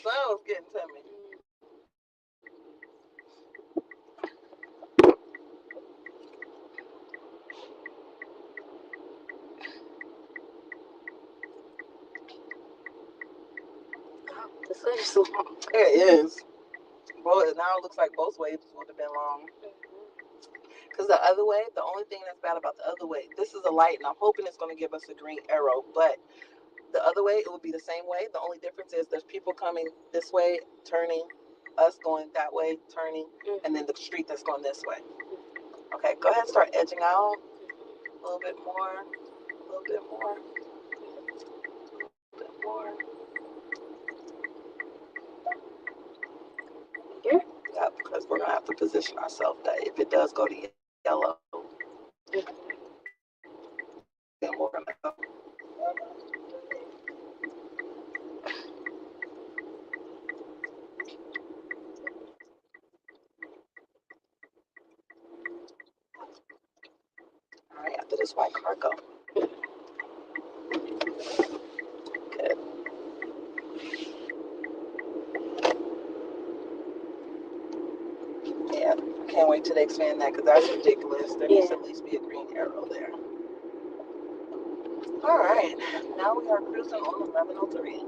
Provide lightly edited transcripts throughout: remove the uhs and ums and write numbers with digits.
sun was getting to me. The sun is long. It is. Well, now it looks like both waves would have been long. Because the other way, the only thing that's bad about the other way, this is a light, and I'm hoping it's going to give us a green arrow, but the other way, it would be the same way. The only difference is there's people coming this way, turning, us going that way, turning, and then the street that's going this way. Okay, go ahead and start edging out a little bit more, a little bit more, a little bit more. Here? Yeah, because we're going to have to position ourselves that if it does go to yellow, then we're going to go. All right, after this white car go. Good. Yeah, I can't wait till they expand that because that's ridiculous. There needs to at least be a green arrow there. All right, now we are cruising on 1103.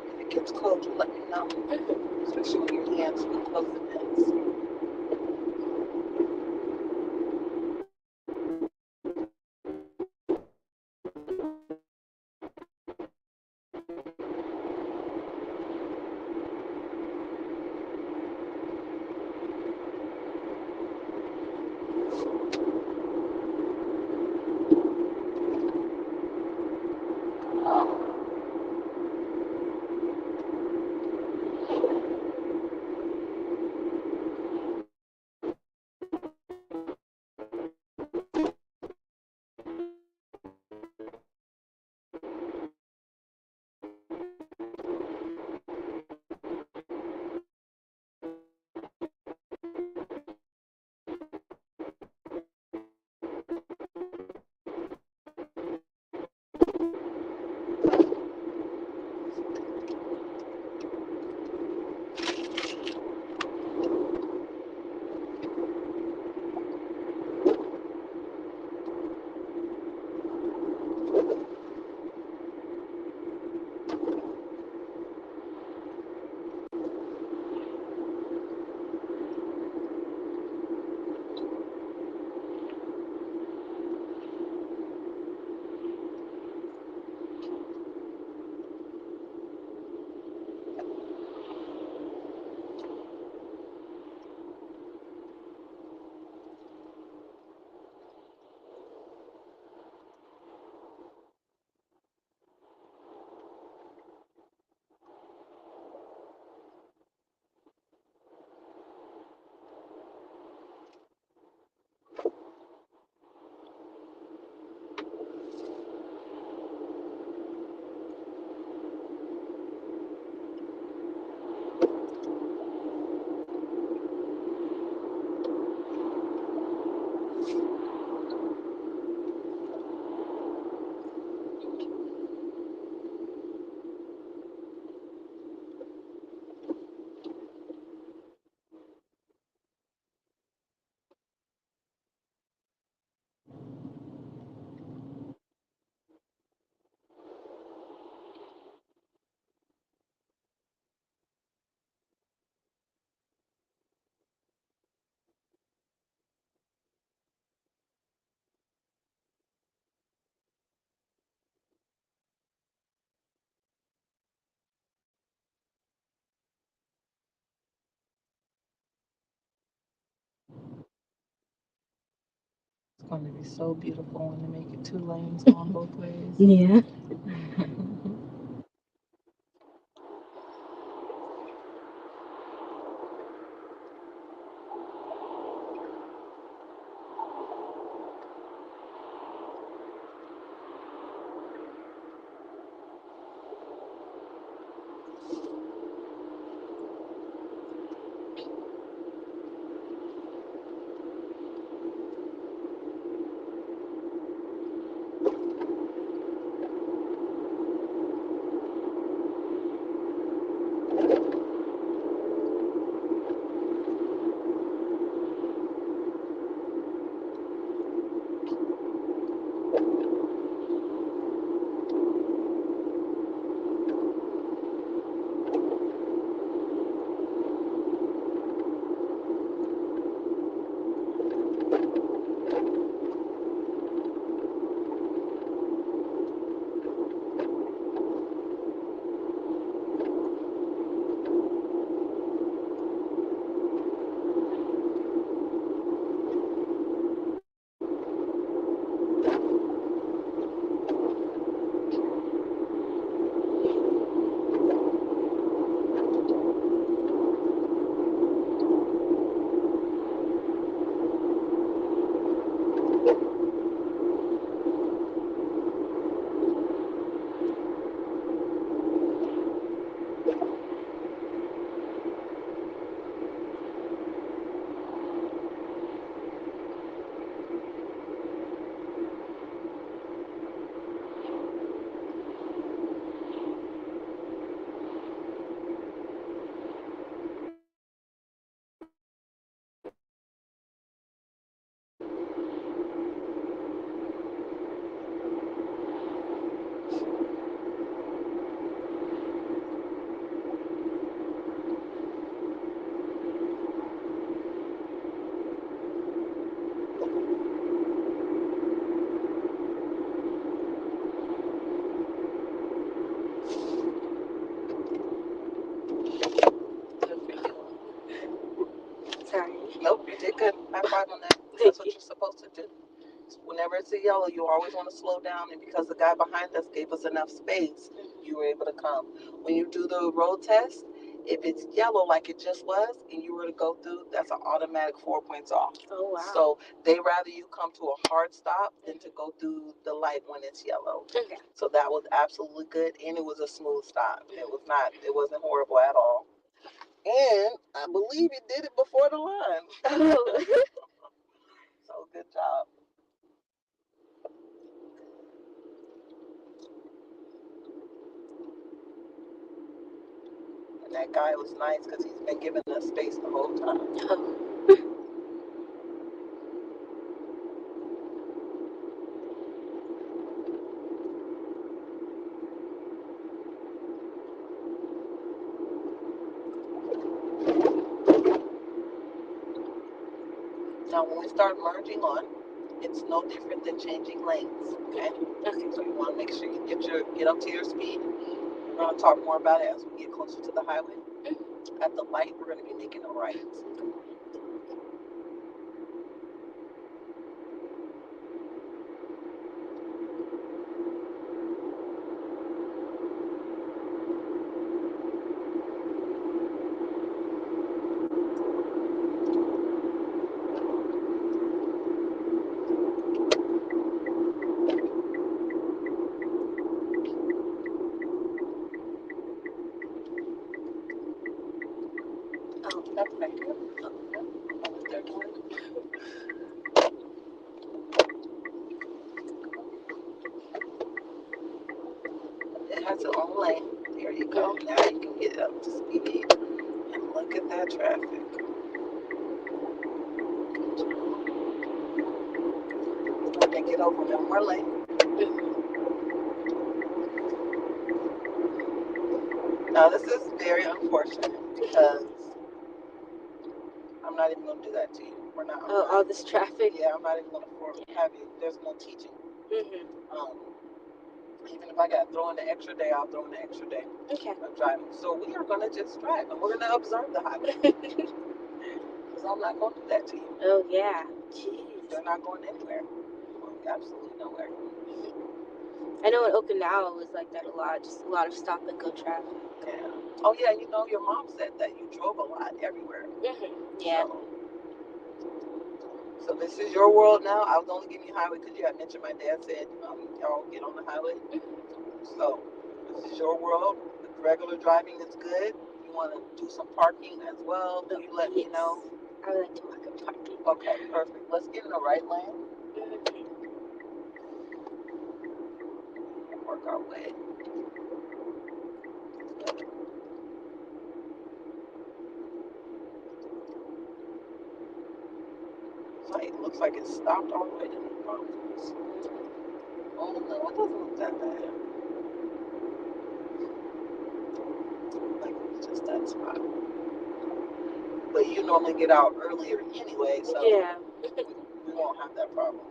If it gets cold, you let me know. Especially when your hands get close to this. going to be so beautiful when they make it 2 lanes going both ways. Yeah. Good for you. Sorry. Nope, you did good. High five on that. Thank That's what you. you're supposed to do. Whenever it's a yellow, you always want to slow down. And because the guy behind us gave us enough space, you were able to come. When you do the road test, if it's yellow like it just was and you were to go through, that's an automatic 4 points off. Oh, wow. So they rather you come to a hard stop than to go through the light when it's yellow. Okay. So that was absolutely good, and it was a smooth stop. It wasn't horrible at all. And I believe you did it before the line. Oh. So good job. And that guy was nice because he's been giving us space the whole time. Oh. Now, when we start merging on, it's no different than changing lanes. Okay. Okay. So you want to make sure you get up to your speed. We're going to talk more about it as we get closer to the highway. At the light, we're going to be making a right. Oh. That's right here. What they're doing. It has its own lane. There you go. Now you can get up to speed. And look at that traffic. And get over one more lane. Now, this is very unfortunate because I'm not even going to do that to you. We're not. Oh, all this traffic? Yeah, I'm not even going to have you. There's no teaching. Mm-hmm. Even if I got to throw in the extra day, I'll throw in the extra day Okay. of driving. So we are going to just drive and we're going to observe the highway. Because I'm not going to do that to you. Oh, yeah. Jeez. They're not going anywhere. Absolutely nowhere. I know in Okinawa was like that a lot, just a lot of stop and go traffic. Yeah. Oh yeah, you know your mom said that you drove a lot everywhere. Yeah. So this is your world now. I was only giving you highway because you had mentioned my dad said y'all get on the highway. So this is your world. The regular driving is good. You want to do some parking as well? Do you let me know? I would like to walk in parking. Okay, perfect. Let's get in the right lane. Work our way. Looks like it stopped all the way to the mountains. Oh no, it doesn't look that bad. Like it's just that spot. But you normally get out earlier anyway, so yeah, we won't have that problem.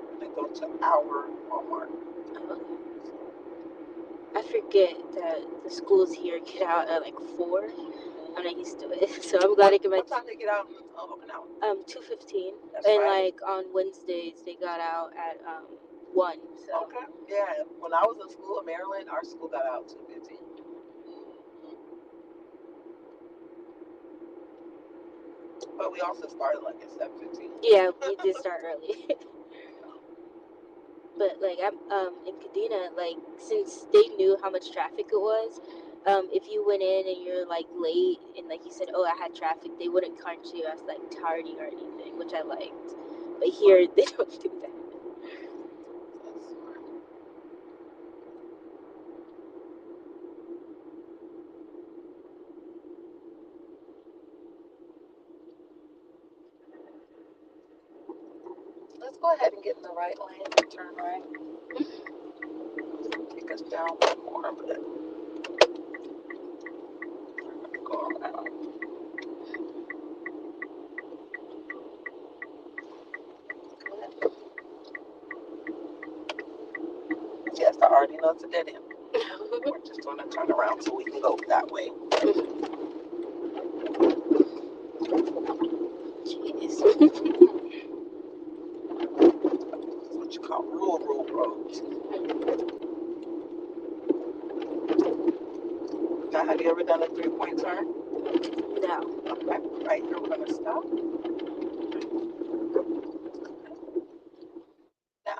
We're gonna go to our Walmart. I forget that the schools here get out at like 4. I'm not used to it, so I'm glad I get my. What time they get out in Okinawa? 2:15, and Friday. like on Wednesdays they got out at 1. So. Okay. Yeah. When I was in school in Maryland, our school got out 2:15. But we also started like at 7:15. Yeah, we did start early. But like I'm in Kadena, like since they knew how much traffic it was, if you went in and you're like late and like you said, oh I had traffic, they wouldn't count you as like tardy or anything, which I liked. But here they don't do that. Let's go ahead and get in the right lane and turn right. Take us down one more, but we're gonna go around. Yes, I already know it's a dead end. We're just going to turn around so we can go that way. Jeez. That's what you call rural roads. Now, have you ever done a 3-point turn? No. Okay, right here we're going to stop. Now,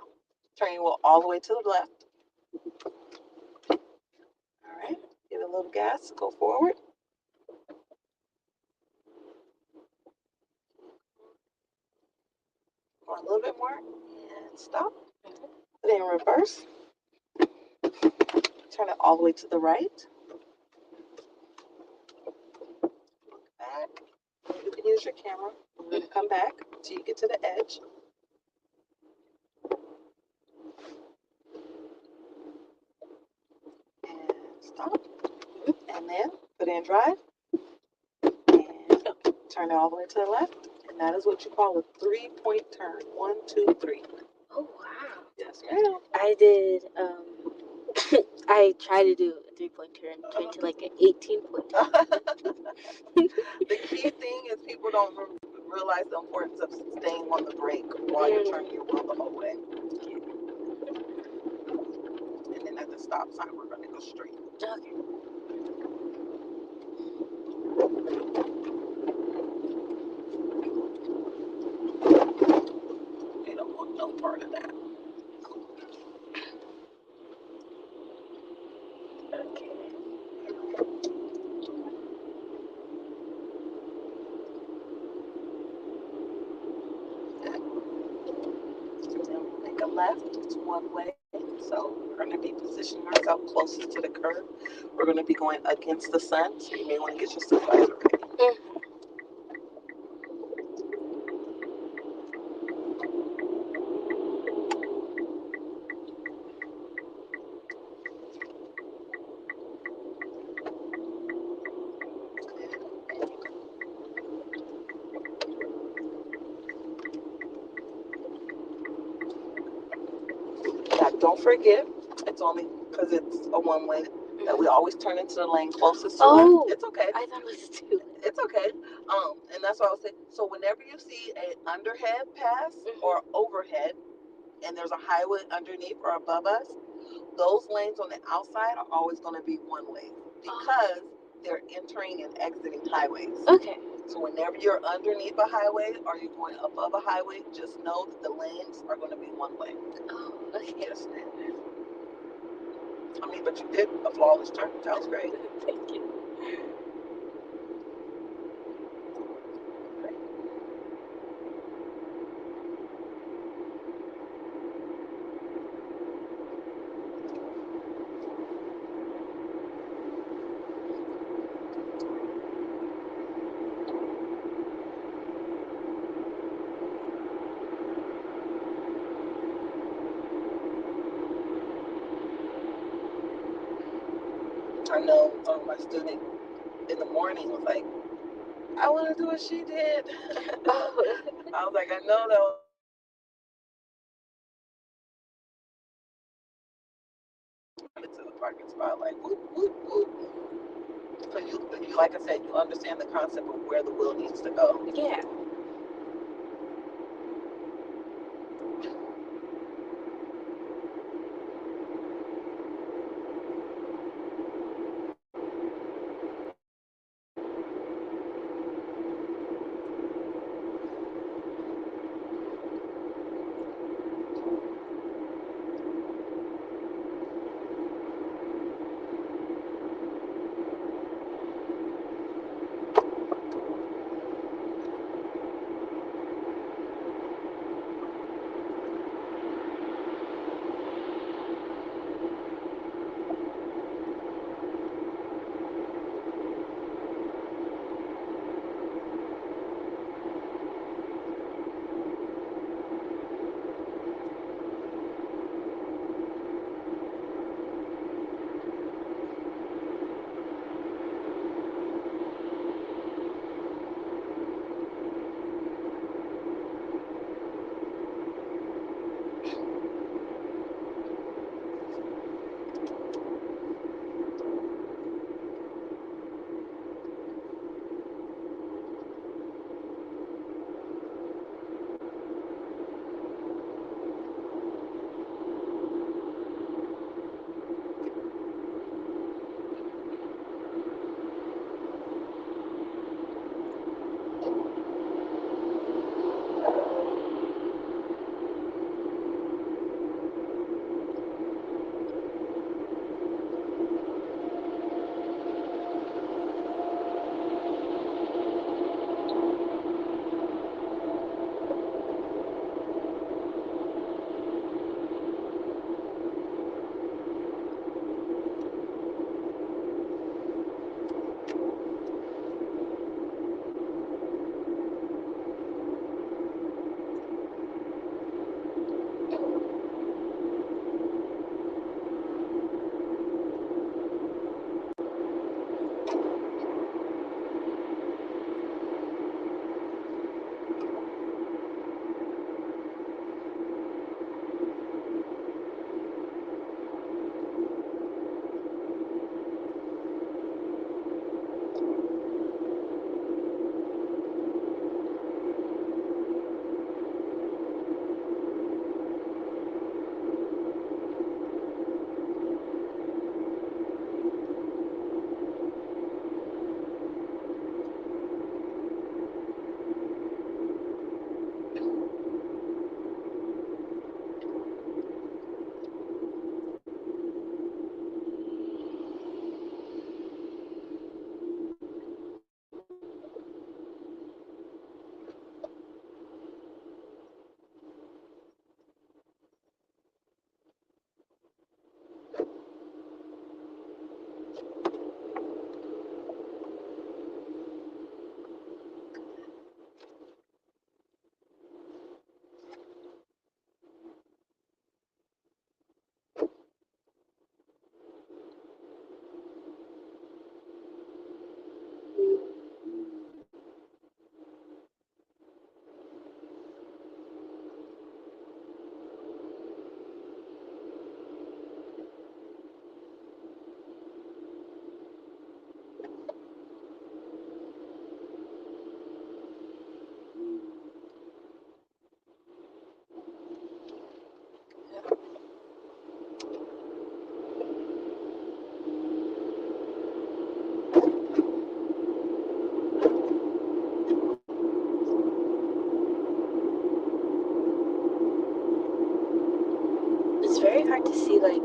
turn your wheel all the way to the left. All right, give it a little gas, go forward. Go a little bit more and stop. Then reverse. Turn it all the way to the right. Back. You can use your camera. We're going to come back until you get to the edge. And stop. And then put in drive. And turn it all the way to the left. And that is what you call a 3-point turn. 1, 2, 3. Oh wow. Yes, ma'am. I did I tried to do a 3-point turn to like an 18-point turn. The key thing is people don't realize the importance of staying on the brake while you're turning your wheel the whole way. And then at the stop sign, we're going to go straight. Okay. They don't want no part of that. Okay. Then we'll make a left. It's one way. So we're going to be positioning ourselves closest to the curb. We're going to be going against the sun. So you may want to get your sunglasses ready. Now, don't forget, it's only because it's a one-way. that we always turn into the lane closest to Oh, us. It's okay. I thought it was two. It's okay. And that's what I was saying. So whenever you see an underhead pass or overhead, and there's a highway underneath or above us, those lanes on the outside are always going to be one way because they're entering and exiting highways. Okay. So whenever you're underneath a highway or you're going above a highway, just know that the lanes are going to be one way. Oh, okay. Yes. I mean, but you did a flawless turn. That was great. Thank you. I know my student in the morning was like, I want to do what she did. Oh. I was like, I know that was to the parking spot, like whoop whoop whoop. So you, like I said, you understand the concept of where the wheel needs to go. Yeah.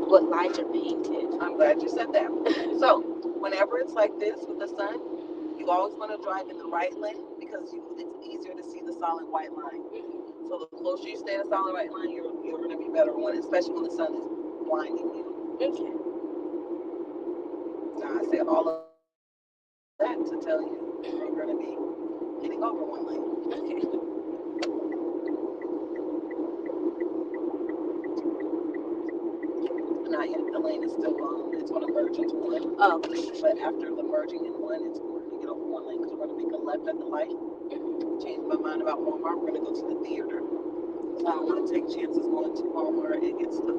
what lines are painted. I'm glad you said that. So, whenever it's like this with the sun, you always want to drive in the right lane because it's easier to see the solid white line. So the closer you stay to the solid white line, you're going to be better especially when the sun is blinding you. Okay. Now, I said all of that to tell you you're going to be getting over one lane. Okay. Not yet. The lane is still it's going to merge into one. Oh. But after the merging in one, it's going to get over one lane because we're going to make a left at the light. Changed my mind about Walmart. We're going to go to the theater. I don't want to take chances going to Walmart and get stuff.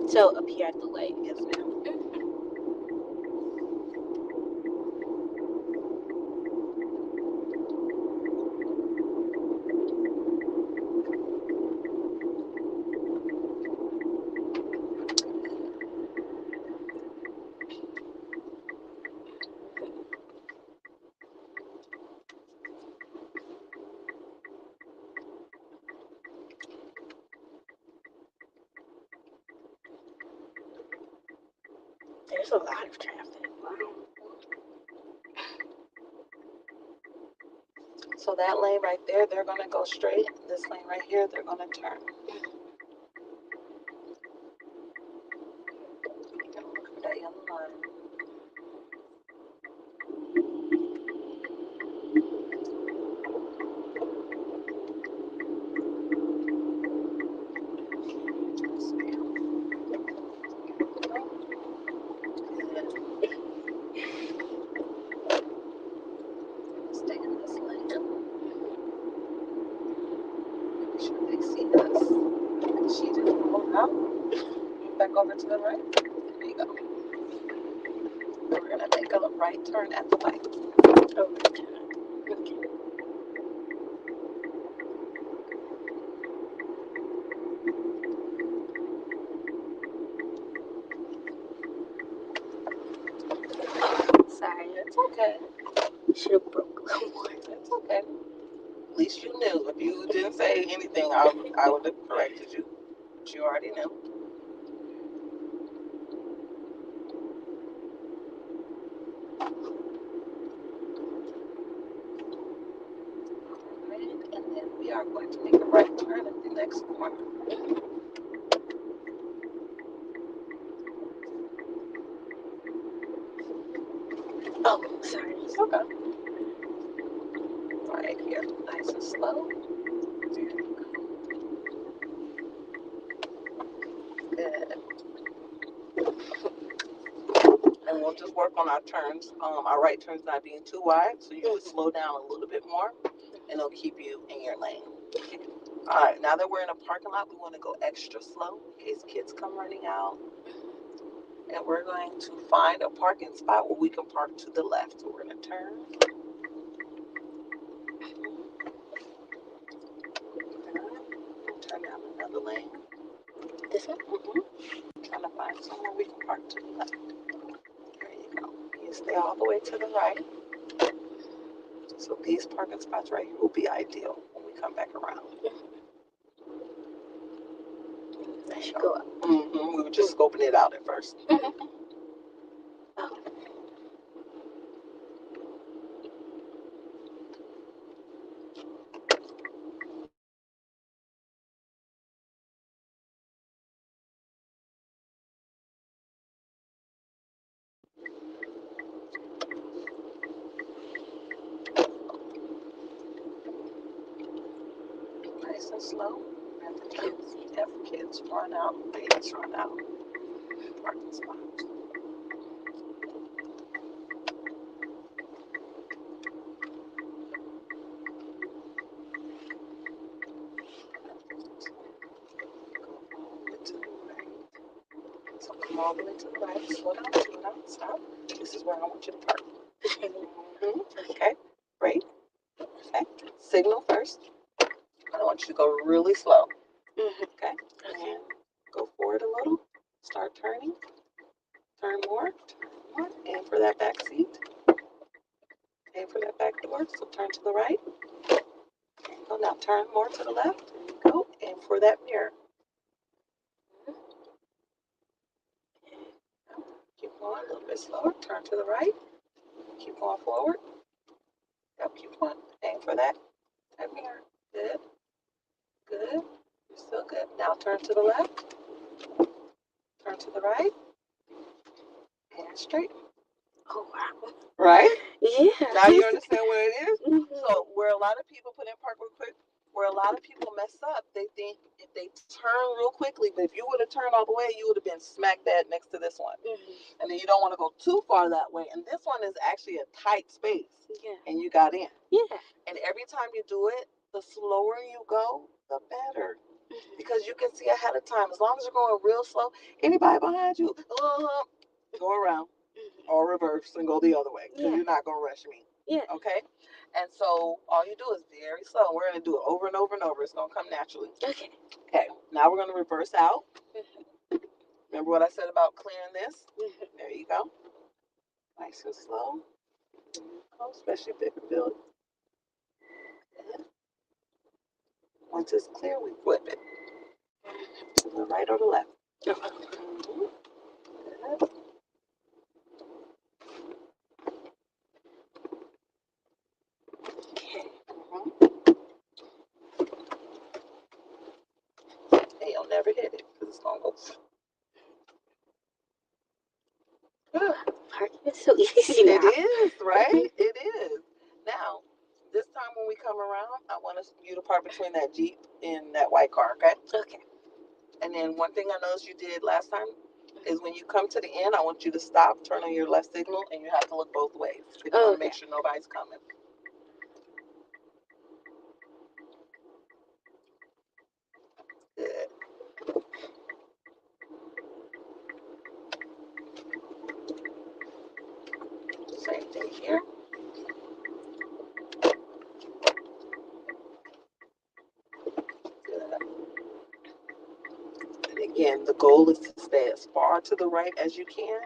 So up here at the light. Yes, ma'am. There's a lot of traffic. Wow. So that lane right there, they're going to go straight. This lane right here, they're going to turn. Look for that yellow line. Yes, ma'am. Stay in this lane. Make sure they see us. She didn't pull out. Back over to the right. There you go. We're going to make a right turn at the light. Oh, okay. Sorry. It's okay. Should have broke a little more. It's okay. At least you knew. If you didn't say anything, I would have corrected you. But you already knew. And then we are going to make a right turn at the next corner. Oh, sorry. It's okay. Right here, nice and slow. There you go. Good. And we'll just work on our turns, our right turns not being too wide, so you would slow down a little bit more, and it'll keep you in your lane. All right, now that we're in a parking lot, we want to go extra slow in case kids come running out. And we're going to find a parking spot where we can park to the left. So we're going to turn. Turn down another lane. This one? Trying to find somewhere we can park to the left. There you go. You stay all the way to the right. So these parking spots right here will be ideal when we come back around. I should go up. We were just scoping it out at first. Nice and slow. And the kids run out, babies run out. Parking spots. So come all the way to the right. Slow down, stop. This is where I want you to park. Okay, great. Okay, signal first. I want you to go really slow. Okay, and go forward a little. Start turning. Turn more. Aim for that back seat. Aim for that back door. So turn to the right. So now turn more to the left. Go. Aim for that mirror. to the right. Keep going forward. Yep, keep going. Aim for that. Type here. Good. Good. You're still good. Now turn to the left. Turn to the right. And straight. Oh, wow. Right? Yeah. Now you understand what it is? Mhm. So where a lot of people put in park real quick, where a lot of people mess up, they think if they turn real quickly, but if you would have turned all the way, you would have been smack dab next to this one. Mhm. And then you don't want to go too far that way. And this one is actually a tight space. Yeah. And you got in. Yeah. And every time you do it, the slower you go, the better. Mhm. Because you can see ahead of time. As long as you're going real slow, anybody behind you, go around Mhm. or reverse and go the other way. Because Yeah. you're not going to rush me. Yeah. Okay? And so all you do is very slow. We're going to do it over and over and over. It's going to come naturally. Okay. Okay. Now we're going to reverse out. Mhm. Remember what I said about clearing this? Mhm. There you go. Nice and slow. Especially if it build. Once it's clear, we flip it. To the right or the left. Mhm. Good. Okay. And you'll never hit it because it's going to go. Good. Parking is so easy now. It is, right? It is. Now, this time when we come around, I want you to park between that Jeep and that white car, okay? Okay. And then one thing I noticed you did last time is when you come to the end, I want you to stop, turn on your left signal, and you have to look both ways. Because you want to make sure nobody's coming. Good. Same thing here. Good. And again, the goal is to stay as far to the right as you can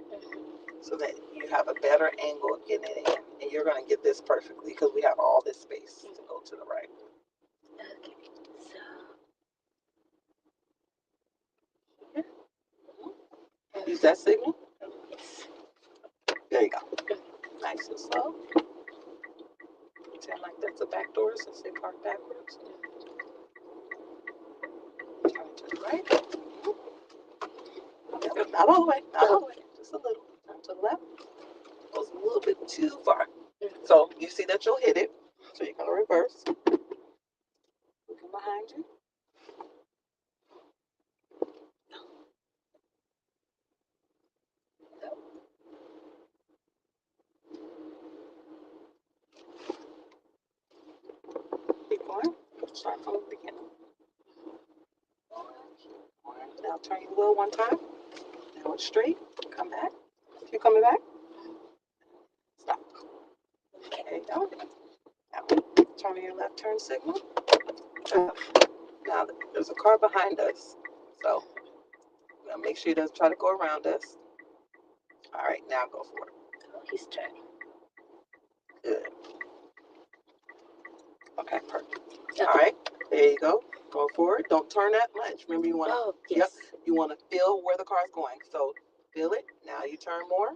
so that you have a better angle of getting it in. And you're going to get this perfectly because we have all this space to go to the right. Okay. So. Use that signal. Yes. There you go. Nice and slow. Pretend like that's a back door since they park backwards. Turn to the right. Not all the way. Not all the way. Just a little. Turn to the left. Goes a little bit too far. So you see that you'll hit it. So you're going to reverse. Looking behind you. Keep going. Start from the beginning. Now turn your wheel one time. Now it's straight. Come back. Keep coming back. Stop. There you go. Now turn to your left turn signal. Now there's a car behind us. So make sure he doesn't try to go around us. All right, now go for it. Oh, he's turning. Good. Okay, perfect. All right, there you go. Go forward. Don't turn that much. Remember, you want to. Oh, yes. Yep. You want to feel where the car's going. So feel it. Now you turn more.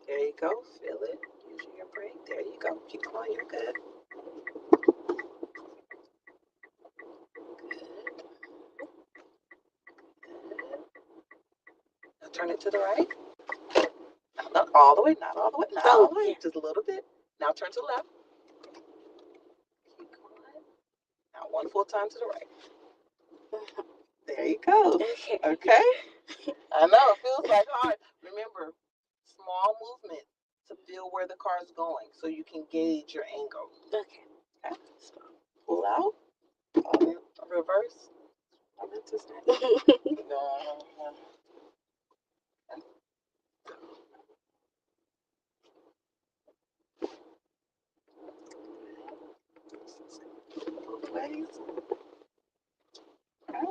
There you go. Feel it. Use your brake. There you go. Keep going. You're good. Now turn it to the right. Not all the way. Not all the way. Not all the way. Yeah. Just a little bit. Now turn to the left. Keep going. Now one full time to the right. There you go. Okay. I know it feels like hard. Remember, small movement to feel where the car is going, so you can gauge your angle. Okay. Okay. So pull out. Reverse. I meant to say. No. Both ways. Okay.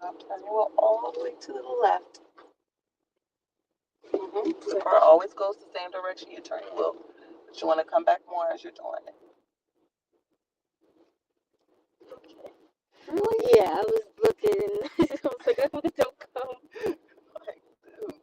Now turn your wheel all the way to the left. The car always goes the same direction you turn your wheel, but you want to come back more as you're doing it. Okay. Really? Yeah, I was looking. I was like, don't come. Like, dude.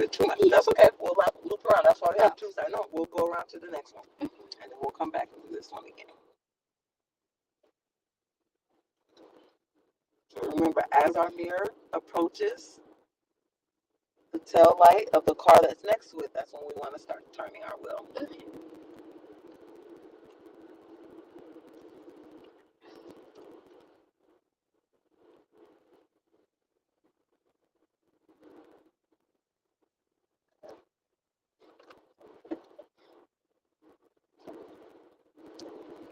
it too much. That's okay. We'll loop around. That's why we have two sides. No, we'll go around to the next one. And then we'll come back and do this one again. So remember, as our mirror approaches the tail light of the car that's next to it, that's when we want to start turning our wheel.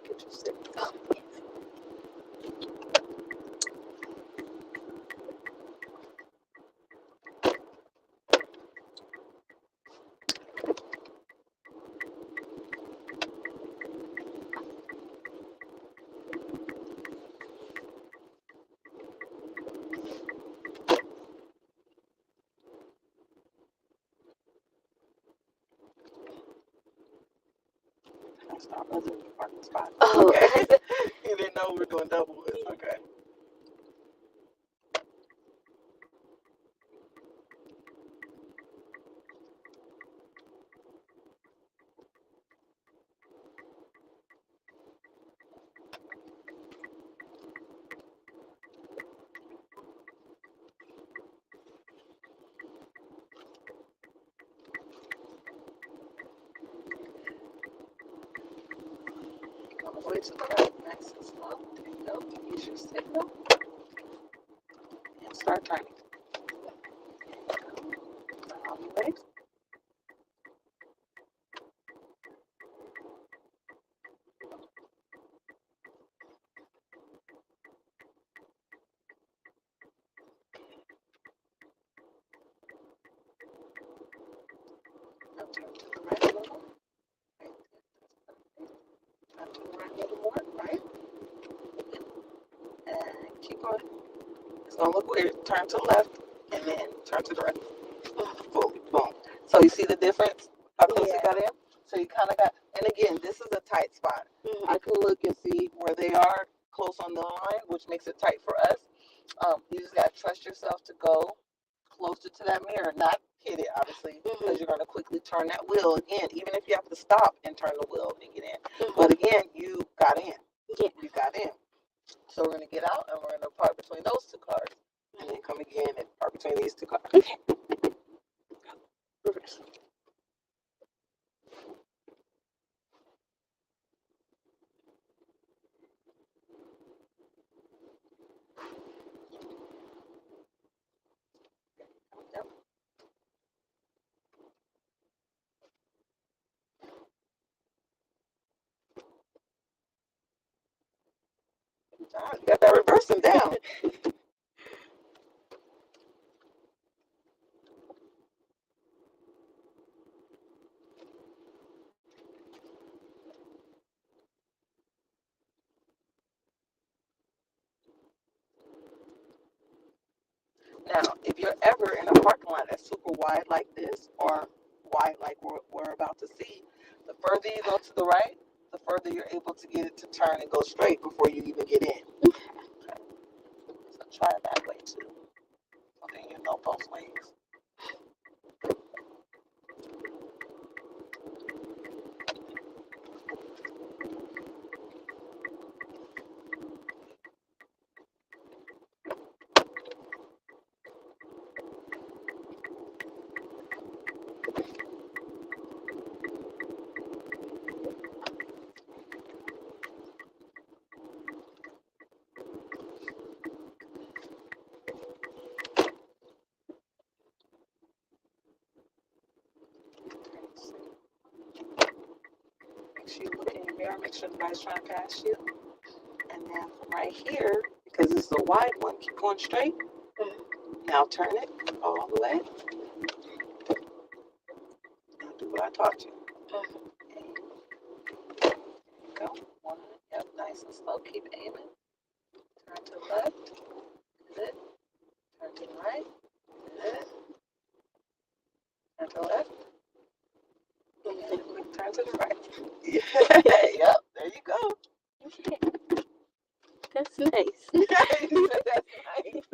Get your stick. Stop us in the parking spot. Oh. Okay. You didn't know we were doing double. It's okay. All the way to the right. Nice and slow. There you go. Use your signal. And start turning. All the way. Now turn to the right a little. Right there. Turn to the right a little more. Right. And keep going. It's going to look weird. Turn to the left. And then turn to the right. Boom. Boom. So you see the difference? How close you got in? So you kind of got, and again, this is a tight spot. I can look and see where they are close on the line, which makes it tight for us. You just got to trust yourself to go closer to that mirror, not hit it, obviously, because you're going to quickly turn that wheel again, even if you have to stop and turn the wheel and get in. But again, you got in. Yeah. You got in. So we're going to get out and we're going to park between those two cars. And then come again and park between these two cars. Okay. Reverse. You got that reversing down. Now, if you're ever in a parking lot that's super wide like this, or wide like we're about to see, the further you go to the right, the further you're able to get it to turn and go straight before you even get in. Okay. So try it that way too. So then you know both ways. Make sure you look in your mirror, make sure nobody's trying to pass you. And then from right here, because this is a wide one, keep going straight. Now turn it all the way. Now do what I taught you. And go. One, yep, nice and slow. Keep aiming. Turn to the left. Good. Turn to the right. Good. Turn to the left. And quick turn to the right. Yeah. Yep, there you go. Okay. That's nice. That's nice.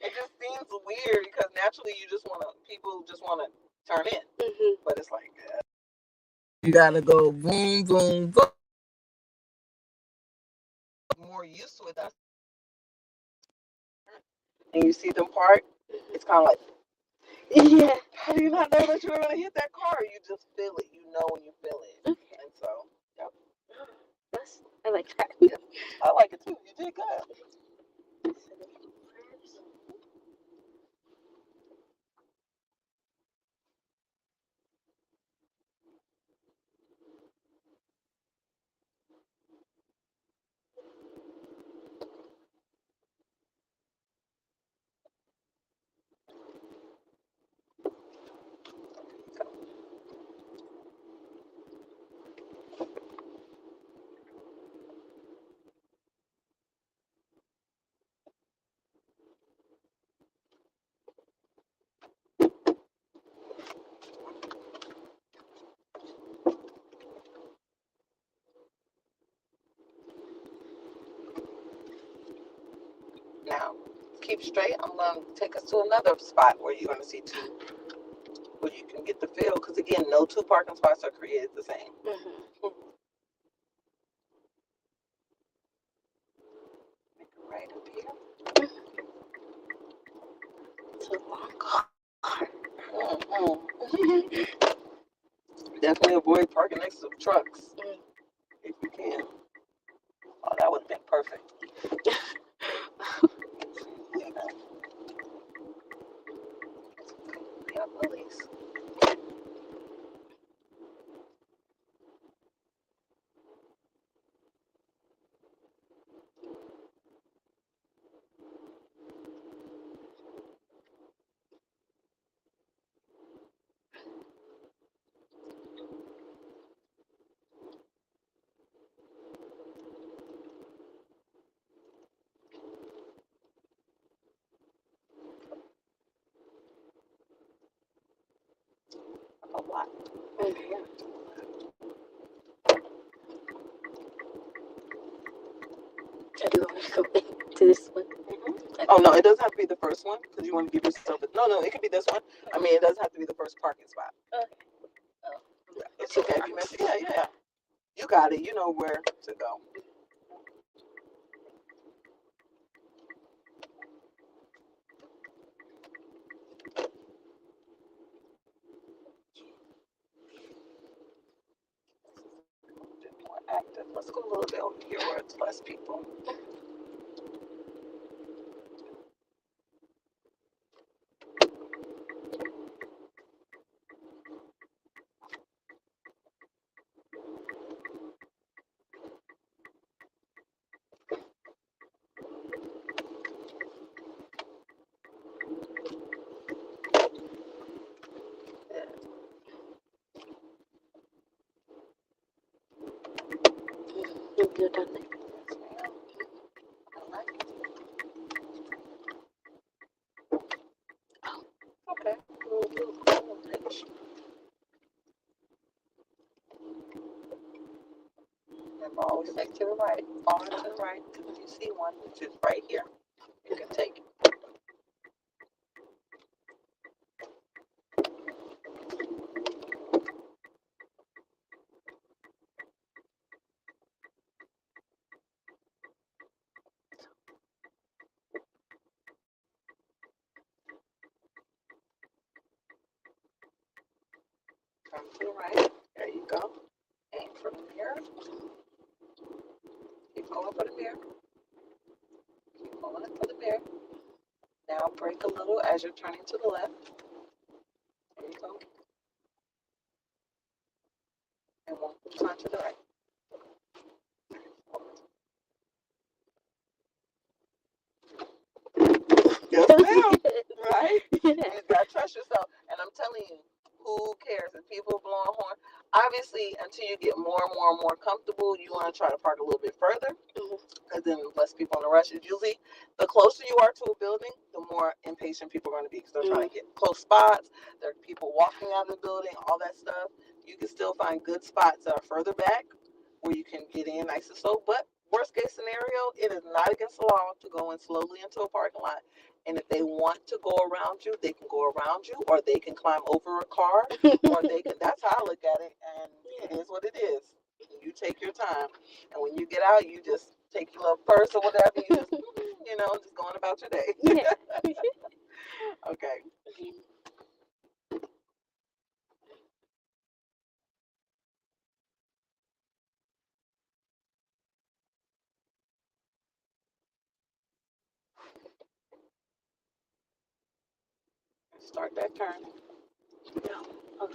It just seems weird because naturally you just want to, people just want to turn in. Mhm. But it's like you gotta go boom, boom, boom. More used to it. That's and you see them park. It's kind of like, Yeah. how do you not know that you're gonna hit that car? You just feel it. You know when you feel it. Okay. And so, yep. I like that. Yep. I like it too. You did good. Now, keep straight. I'm gonna take us to another spot where you're gonna see two, where you can get the feel. Because again, no two parking spots are created the same. Mhm. Make it right up here. It's a long car. Definitely avoid parking next to trucks Mm. if you can. Oh, that would have been perfect. Yeah, lilies. A lot. Mhm. I do want to go into this one. Oh no, it doesn't have to be the first one because you want to give yourself. No, it could be this one. I mean, it doesn't have to be the first parking spot. Okay. Oh. Yeah, it's okay if you miss it. Yeah. You got it. You know where to go. A bit more active. Let's go a little bit over here where it's less people. You're done there. Yes, ma'am. I like it. Okay. Little ditch. Remember, always take to the right. Fall to the right. Because if you see one, which is right here, you can take it. Come to the right. There you go. Aim for the mirror. Keep going for the mirror. Keep going for the mirror. Now break a little as you're turning to the left. There you go. And one turn to the right. Yes, ma'am. Right? You just gotta trust yourself. And I'm telling you, who cares if people are blowing horn? Obviously, until you get more and more and more comfortable, you want to try to park a little bit further, because then less people in the rush. Is usually the closer you are to a building, the more impatient people are going to be because they're trying to get close spots. There are people walking out of the building, all that stuff. You can still find good spots that are further back where you can get in nice and slow. But worst case scenario, it is not against the law to go in slowly into a parking lot And if they want to go around you, they can go around you, or they can climb over a car, or they can. That's how I look at it, and it is what it is. You take your time, and when you get out, you just take your little purse or whatever. You just, just going about your day. Yeah. Okay. Start that turn. Oh,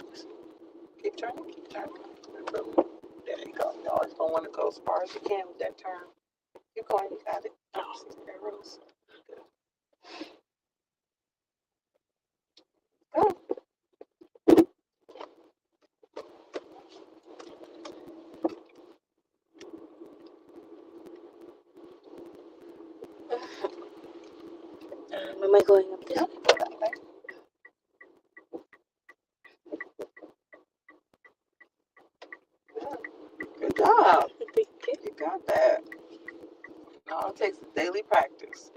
Keep turning. Keep turning. There you go. You always don't want to go as far as you can with that turn. Keep going. You got it. Oh, arrows. Go. am I going up this Yep. way? Go that way. Good job. You got that. No, it takes daily practice.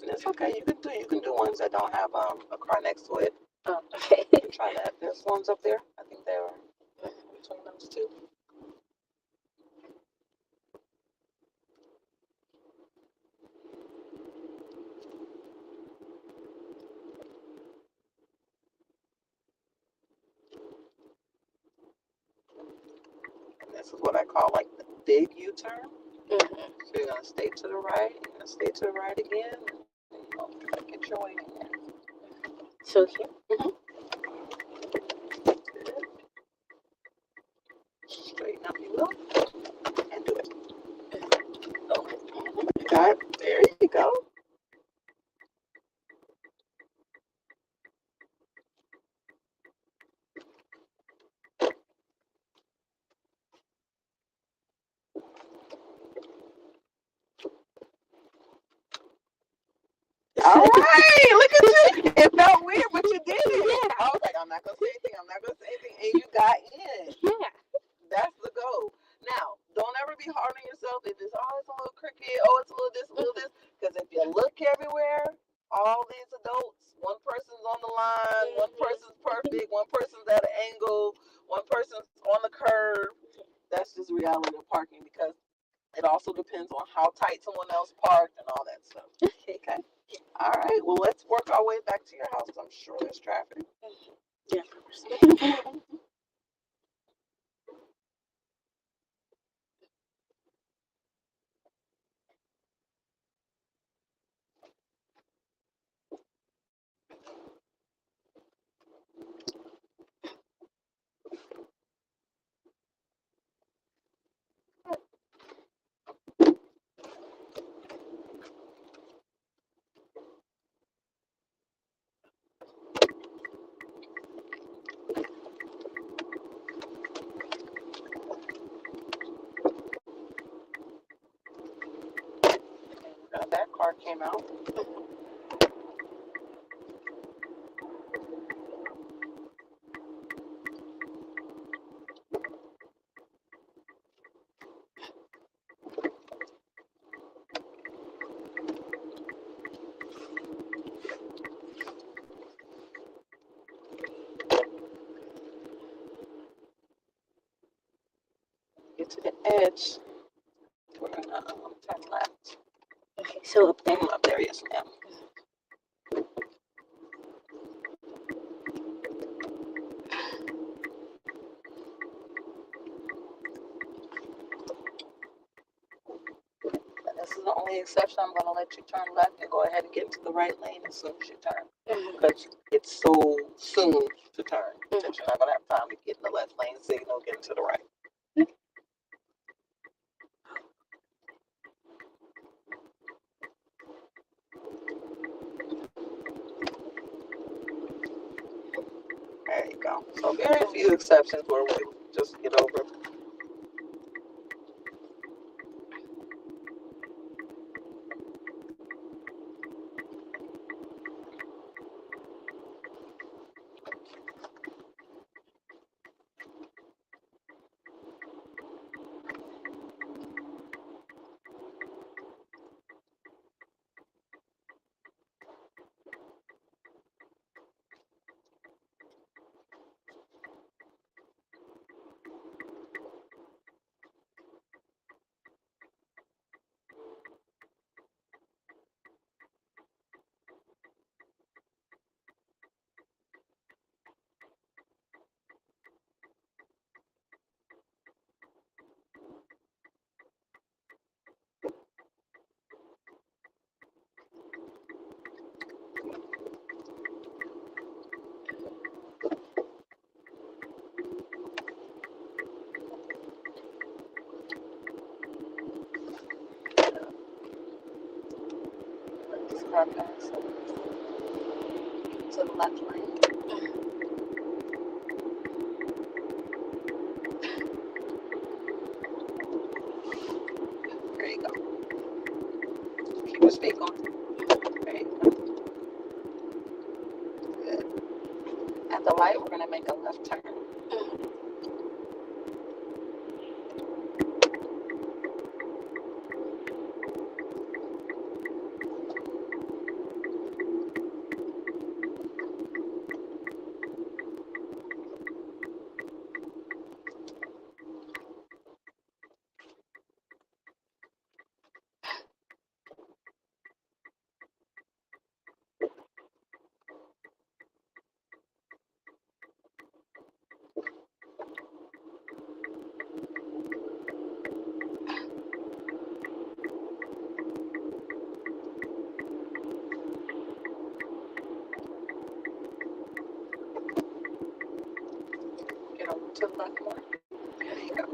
And it's okay. You can do ones that don't have a car next to it. Oh, okay. You can try that. There's ones up there. I think they are between those two. And this is what I call like the big U-turn. Mm-hmm. So you're gonna stay to the right. You're gonna stay to the right again. And you're gonna try to get your way in there. So here. Straighten up, you will, and do it. Okay. You got it. There you go. All right, look at you. It felt weird, but you did it. Yeah. I was like, I'm not gonna say anything. I'm not gonna say anything, and you got in. Yeah. That's the goal. Now, don't ever be hard on yourself. If it's it's a little crooked, it's a little this, a little this. Because if you look everywhere, all these adults, one person's on the line, one person's perfect, one person's at an angle, one person's on the curve. That's just reality of parking, because it also depends on how tight someone else parked and all that stuff. Okay. All right. Well, let's work our way back to your house. I'm sure there's traffic. Yeah, of course. That car came out. Get to the edge. We're gonna turn left. Okay, so up there. Up there, yes, ma'am. And this is the only exception. I'm gonna let you turn left and go ahead and get into the right lane as soon as you turn, because it's so soon to turn that you're not gonna have time to get in the left lane signal, get into the right. There you go. So very few exceptions where we just get over. car pass to the left lane. There you go. Keep your speed on. There you go. Good. At the light, we're going to make a left turn. Get over to the left more. There you go.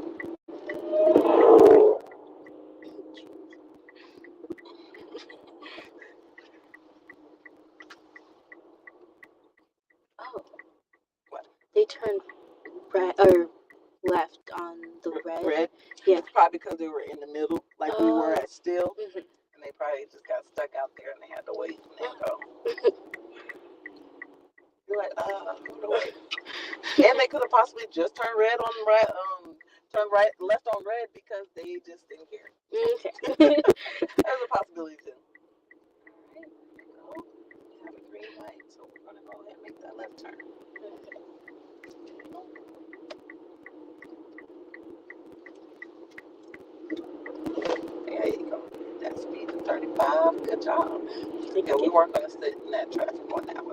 Oh. What? They turned right or left on the red. Red? Yeah. It's probably because they were in the middle, like we were at still. And they probably just got stuck out there and they had to wait and then go. You're like, wait. And they could have possibly just turned red on right, turned right, left on red because they just didn't care. Okay. There's a possibility too. Alright, go. We have a green light, so we're gonna go ahead and make that left turn. There you go. That speed of 35. Good job. Yeah, we weren't gonna sit in that traffic on that one.